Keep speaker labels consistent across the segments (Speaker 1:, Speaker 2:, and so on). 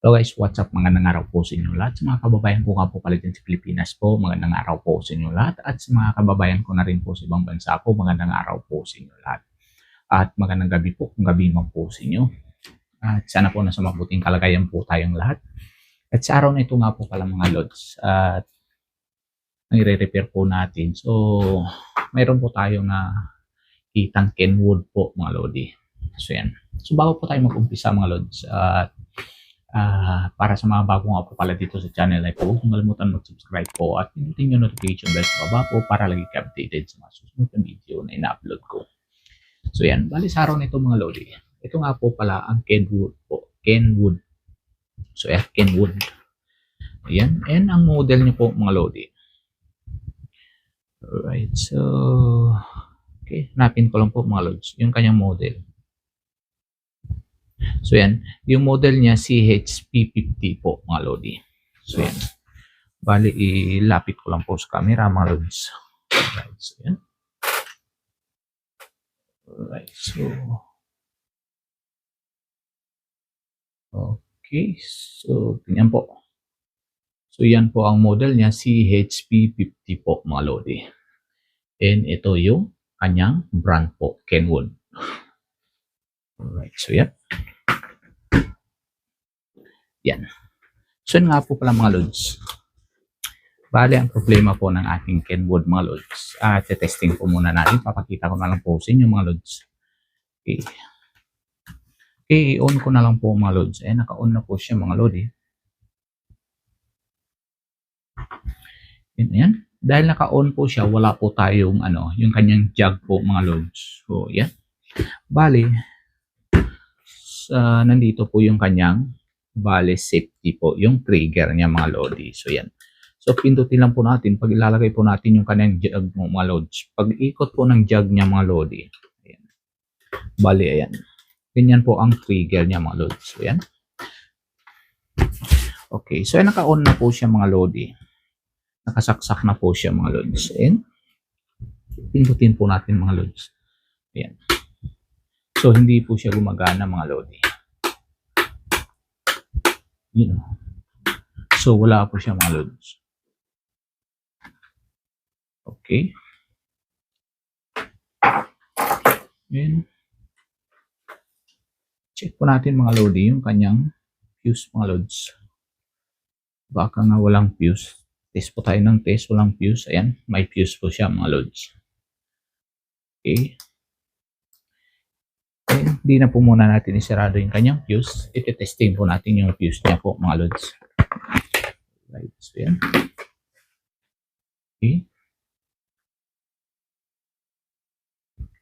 Speaker 1: Hello guys, what's up? Magandang araw po sa inyo lahat. Sa mga kababayan ko nga po pala dyan sa Pilipinas po, magandang araw po sa inyo lahat. At sa mga kababayan ko na rin po sa ibang bansa po, magandang araw po sa inyo lahat. At magandang gabi po kung gabi man po sa inyo. At sana po nasa mabuting kalagayan po tayong lahat. At sa araw na ito nga po pala mga lods, at nire-repair po natin. So, mayroon po tayong kitang Kenwood po mga lodi. So yan. So bago po tayo mag-umpisa mga lods, para sa mga bago nga po pala dito sa channel ay po, huwag kalimutan mag-subscribe po at pinutin yung notification bell sa baba po para lagi ka updated sa mga susunod na video na ina-upload ko. So yan, bali sa araw nito mga lodi. Ito nga po pala ang Kenwood po. Kenwood. So yan, Kenwood. Ayan, and ang model niyo po mga lodi. Alright, so okay, hanapin ko lang po mga lods, yung kanyang model. So yan, yung model niya CHP50 po mga lodi. So yan. Bali, ilapit ko lang po sa camera mga lods. Alright, so yan. Alright, so okay, so tingnan po. So yan po ang model niya CHP50 po mga lodi. And ito yung kanyang brand po, Kenwood. Alright, so yan. Yan. So yun nga po pala mga lods. Bale, ang problema po ng ating Kenwood mga lods. Testing po muna natin. Papakita ko na lang po sa inyo mga lods. Okay. Okay, i-on ko na lang po mga lods. Naka-on na po siya mga lodi. Yan. Dahil naka-on po siya, wala po tayong yung kanyang jug po mga lods. So, yan. Bale, nandito po yung kanyang safety po, yung trigger niya mga lodi. So yan. So pindutin lang po natin pag ilalagay po natin yung kanyang jug mga lods. Pag ikot po ng jug niya mga lodi. Ayan. Bali ayan. Ganyan po ang trigger niya mga lods. So yan. Okay, so naka-on na po siya mga lodi. Nakasaksak na po siya mga lods. And pindutin po natin mga lods. Ayan. So hindi po siya gumagana mga lodi. You know. So wala po siya mga lods. Okay. And check po natin mga lodi yung kanyang fuse mga lods. Baka nga walang fuse. Test po tayo ng test, walang fuse. Ayan, may fuse po siya mga lods. Okay. Hindi na po muna natin isarado yung kanyang fuse. Iti-testing po natin yung fuse niya po mga lods. Right, so yan. Okay.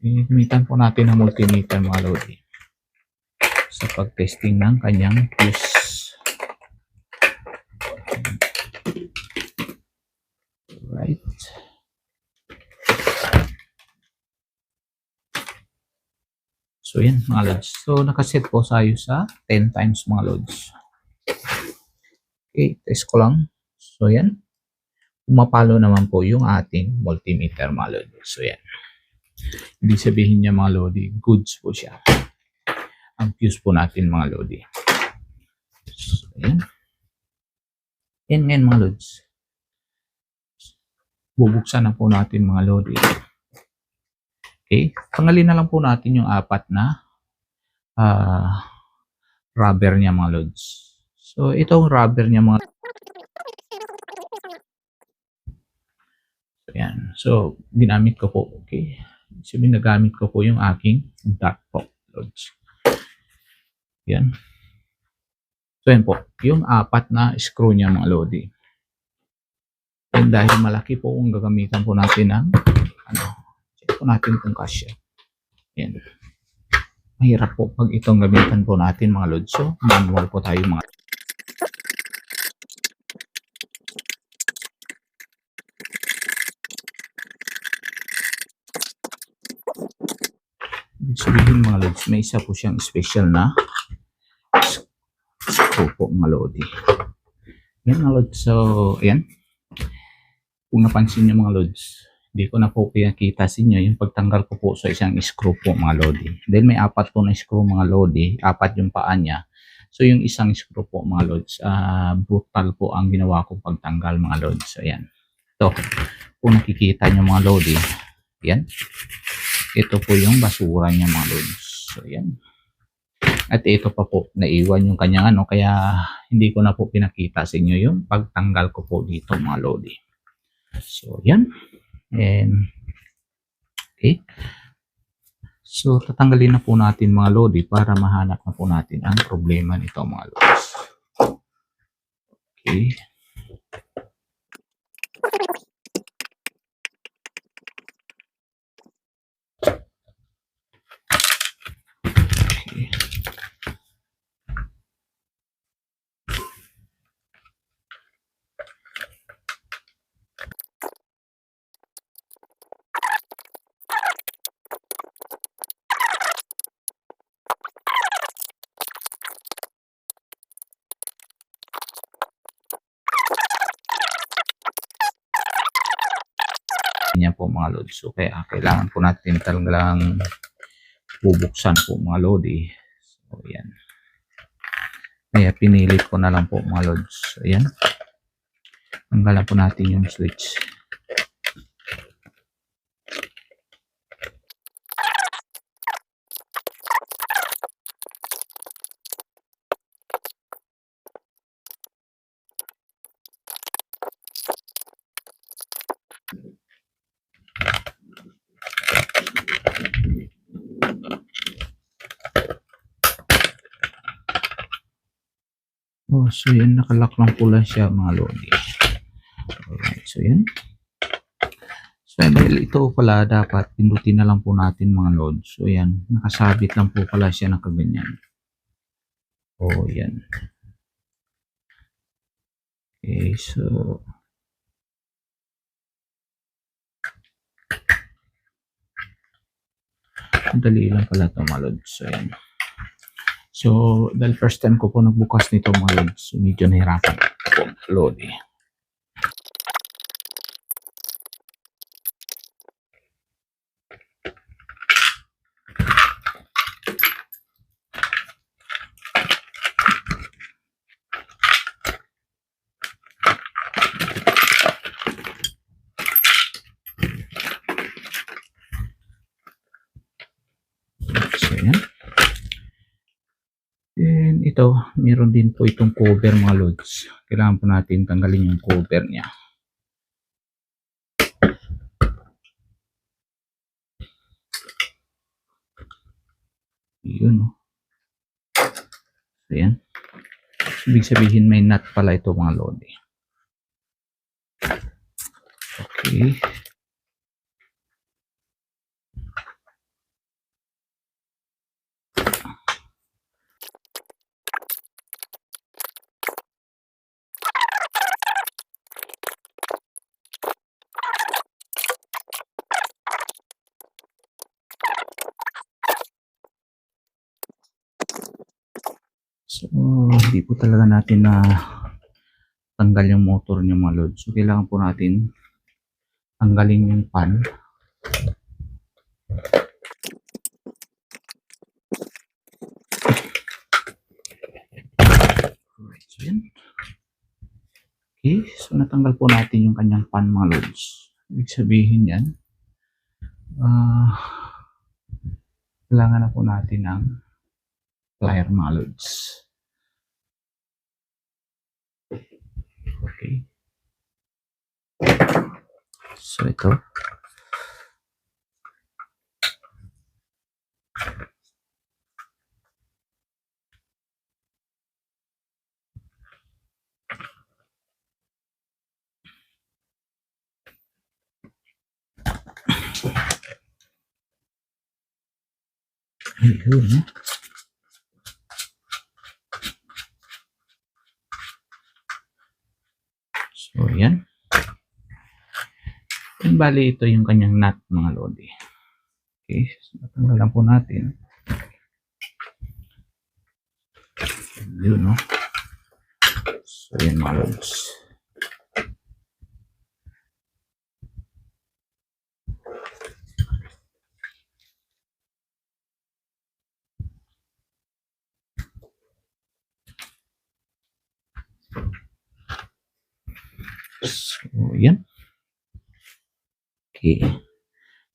Speaker 1: Gamitan po natin ang multimeter mga lodi sa pag-testing ng kanyang fuse. Right. So yan mga lods. So nakaset po tayo sa 10 times mga lods. Okay, test ko lang. So yan. Pumapalo naman po yung ating multimeter mga lods. So yan. Ibig sabihin niya mga lodi, goods po siya. Ang fuse po natin mga lodi. So yan. Yan ngayon mga lods. Bubuksan na po natin mga lodi. Okay, tanggalin na lang po natin yung apat na rubber niya mga lods. So itong rubber niya mga yan. So ginamit ko po, okay. Sabihin nagamit ko po yung aking dot po lods. Yan. So yan po, yung apat na screw niya mga lodi. And dahil malaki po kung gagamitan po natin ng check po natin kung kasya. Yan. Mahirap po pag itong gamitan po natin mga lods. So, manual po tayo mga. Ibig sabihin mga lods, may isa po siyang special na screw po mga lodi. Yan mga lods. So, ayan. Kung napansin nyo mga lods, hindi ko na po pinakita sa inyo yung pagtanggal ko po sa isang screw po mga lodi. Then may apat po na screw mga lodi, apat yung paa niya. So yung isang screw po mga lods, brutal po ang ginawa kong pagtanggal mga lods. Ayan. Ito, kung nakikita nyo mga lodi, yan. Ito po yung basura niya mga lods. So yan. At ito pa po, naiwan yung kanyang ano, kaya hindi ko na po pinakita sa inyo yung pagtanggal ko po dito mga lodi. So yan. And, okay. So tatanggalin na po natin mga lodi para mahanap na po natin ang problema nito mga lods. Okay. Yan po mga lods. So kaya kailangan po natin talagang bubuksan po mga lodi. So yan. Kaya pinilit ko na lang po mga lods. So yan. Tanggalan po natin yung switch. Oh, so yan, nakalock lang pula siya mga lodi. Alright, so yan. So dahil ito pala dapat pindutin na lang po natin mga lods. So yan, nakasabit lang po pala siya na kaganyan. Oh, yan. Okay, so dali lang pala ito mga lods. So yan. So dahil first time ko po nagbukas nito mga lods, so medyo nahirapan po lodi. So yan. And ito, meron din po itong cover mga lods. Kailangan po natin tanggalin yung cover niya. Yun, no? So yan. Ibig sabihin may nut pala ito mga lodi. Okay. So, hindi po talaga natin na tanggal yung motor niya mga lods. So, kailangan po natin tanggalin yung pan. Alright, so yan. Okay, so natanggal po natin yung kanyang pan mga lods. Ibig sabihin yan, kailangan na po natin ng plier mga lods. Okay. So ito. Ayun. So yan. Yung bali ito yung kanyang nut mga lodi. Okay, so natanggalan po natin. Yun, no? So yan mga lods. So, yan. Okay.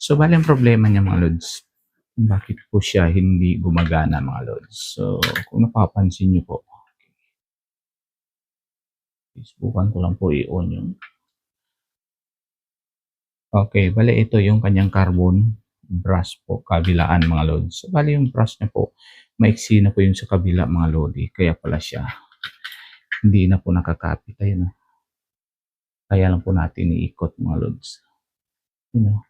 Speaker 1: So, bale ang problema niya mga lods, bakit po siya hindi gumagana mga lods. So, kung napapansin niyo po, subukan ko lang po i-on yung okay, bale ito yung kanyang carbon brush po, kabilaan mga lods. So, bale yung brush niya po, maiksi na po yung sa kabila mga lodi, kaya pala siya hindi na po nakakapit. Ayun, kaya lang po natin iikot mga lods. You know,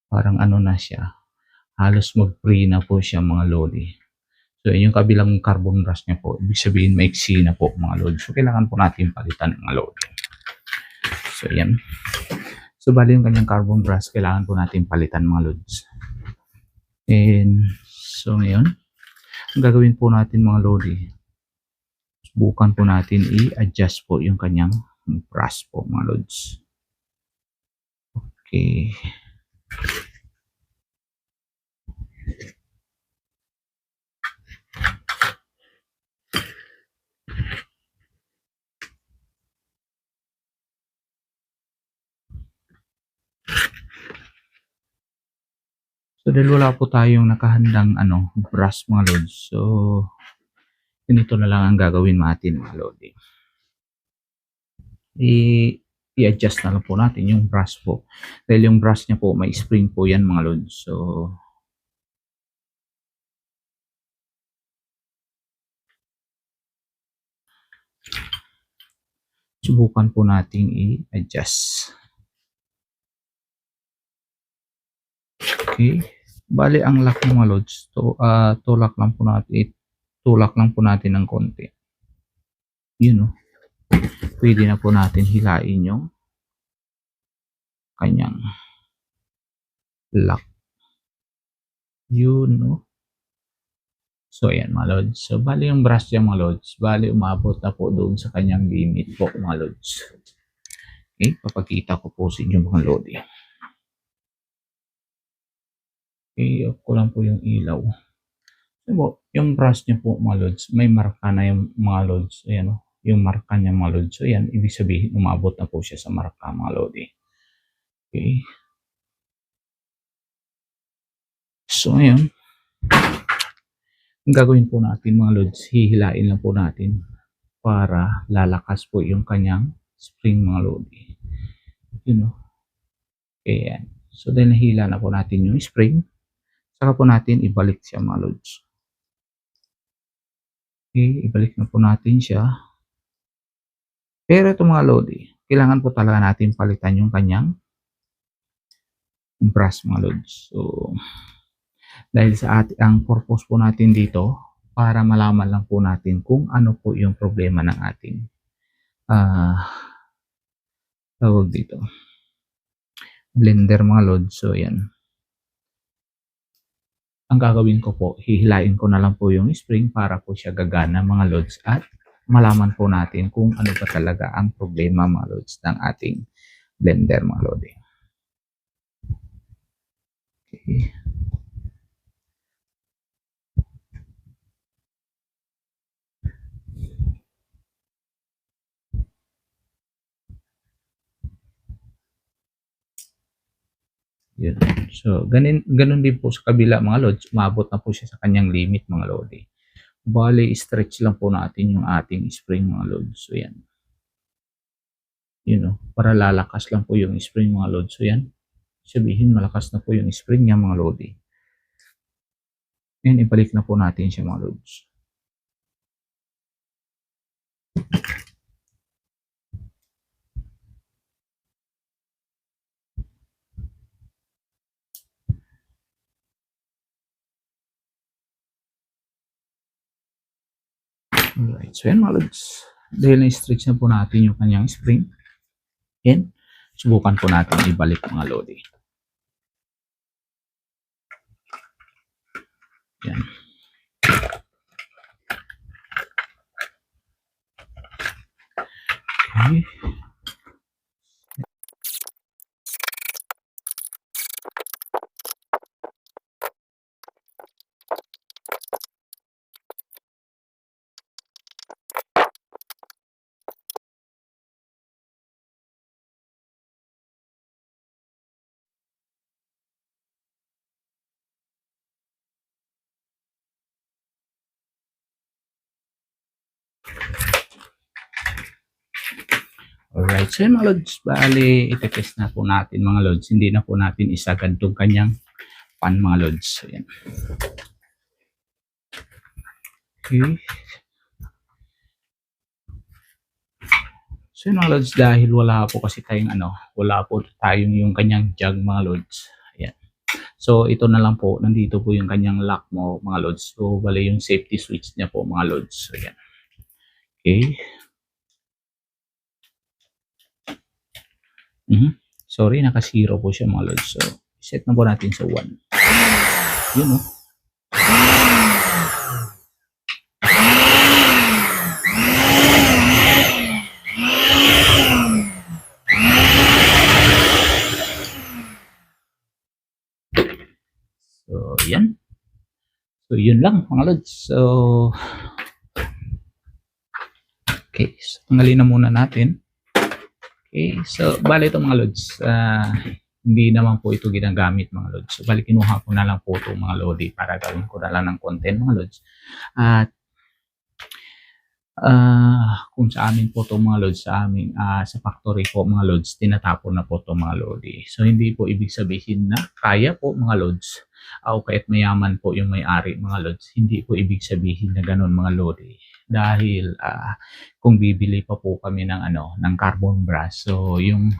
Speaker 1: parang ano na siya, halos mag-free na po siya mga lodi. So, yung kabilang carbon brush niya po, ibig sabihin maiksi na po mga lodi. So, kailangan po natin palitan mga lodi. So, yan. So, bali yung kanyang carbon brush, kailangan po natin palitan mga lods. And, so ngayon, ang gagawin po natin mga lodi, subukan po natin i-adjust po yung kanyang brush po mga lods. Okay. So, dahil wala po tayong nakahandang brush mga lods, so ganito na lang ang gagawin natin mga lodi. I-adjust na lang po natin yung brush po. Dahil yung brush niya po, may spring po yan mga lods. So, subukan po nating i-adjust. Okay. Bali, ang lock mga lods, tulak lang po natin, tulak lang po natin ng konti. Yun, pwede na po natin hilain yung kanyang lock. Yun, So, ayan mga lods. So, bali yung brush niya mga lods, bali umabot na po doon sa kanyang limit po mga lods. Okay, papakita ko po sa inyo mga lodi. Okay, off ko lang po yung ilaw. So, yung brush niya po mga lods, may marka na yung mga lods. Ayan yung marka niya mga lods. So, ayan, ibig sabihin umabot na po siya sa marka mga lodi. Okay. So, ngayon, ang gagawin po natin mga lods, hihilain lang po natin para lalakas po yung kanyang spring mga lodi. Okay, yan. So, dahil nahila na po natin yung spring, saka po natin ibalik siya mga lods. Okay, ibalik na po natin siya. Pero ito mga lodi, kailangan po talaga natin palitan yung kanyang brush mga lods. So, dahil sa ang purpose po natin dito, para malaman lang po natin kung ano po yung problema ng ating tawag dito, blender mga lods. So, yan. Ang gagawin ko po, hihilain ko na lang po yung spring para po siya gagana mga lods at malaman po natin kung ano ba talaga ang problema mga lods ng ating blender mga lodi. Okay. Yun. So, ganun din po sa kabila mga lods, umabot na po siya sa kanyang limit mga lodi. Bali, stretch lang po natin yung ating spring mga lods. So, yan. Para lalakas lang po yung spring mga lods. So, yan. Sabihin, malakas na po yung spring niya mga lodi. And ibalik na po natin siya mga lods. Alright, so yan mga lods. Dahil na-stretch na po natin yung kanyang spring, and subukan po natin ibalik mga lodi. Yan. Okay. Alright, so yun mga lods, bali itetest na po natin mga lods, hindi na po natin isagad itong kanyang pan mga lods. So yan. Okay. So yun mga lods, dahil wala po kasi tayong wala po tayong yung kanyang jug mga lods. Ayan. So ito na lang po, nandito po yung kanyang lock mo mga lods. So bali yung safety switch niya po mga lods. So yan. Okay. Sorry, naka-0 po siya mga lods. So set na po natin sa 1. Yun oh. So, yan. So, yun lang mga lods. So, okay. So, tanggalin na muna natin. Okay. So, bali ito mga lods. Hindi naman po ito ginagamit mga lods. So, bali kinuha ko na lang po ito mga lodi para gawin ko na lang ng content mga lods. At kung sa amin po ito mga lods, sa amin, sa factory po mga lods, tinatapon na po ito mga lodi. So, hindi po ibig sabihin na kaya po mga lods, o kahit mayaman po yung may-ari mga lods, hindi po ibig sabihin na ganun mga lodi. Dahil kung bibili pa po kami ng ng carbon brass, so yung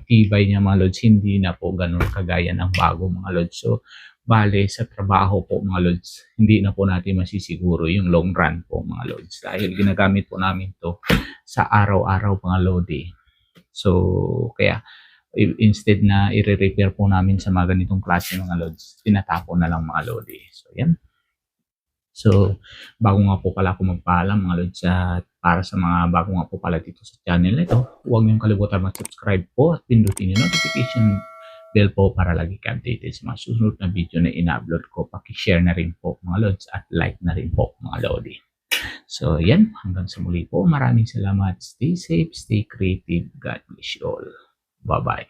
Speaker 1: tibay niya mga lods, hindi na po ganun kagaya ng bago mga lods. So, bale sa trabaho po mga lods, hindi na po natin masisiguro yung long run po mga lods. Dahil ginagamit po namin to sa araw-araw mga lodi. So, kaya instead na i-repair po namin sa mga ganitong klase mga lods, tinatapon na lang mga lodi. So, yan. So, bago nga po pala ako magpaalam mga lods, at para sa mga bago nga po pala dito sa channel na ito, huwag niyong kalimutan mag-subscribe po at pindutin yung notification bell po para lagi ka updated sa mga susunod na video na ina-upload ko. Paki-share na rin po mga lods at like na rin po mga lodi. So, yan. Hanggang sa muli po. Maraming salamat. Stay safe, stay creative. God bless you all. Bye-bye.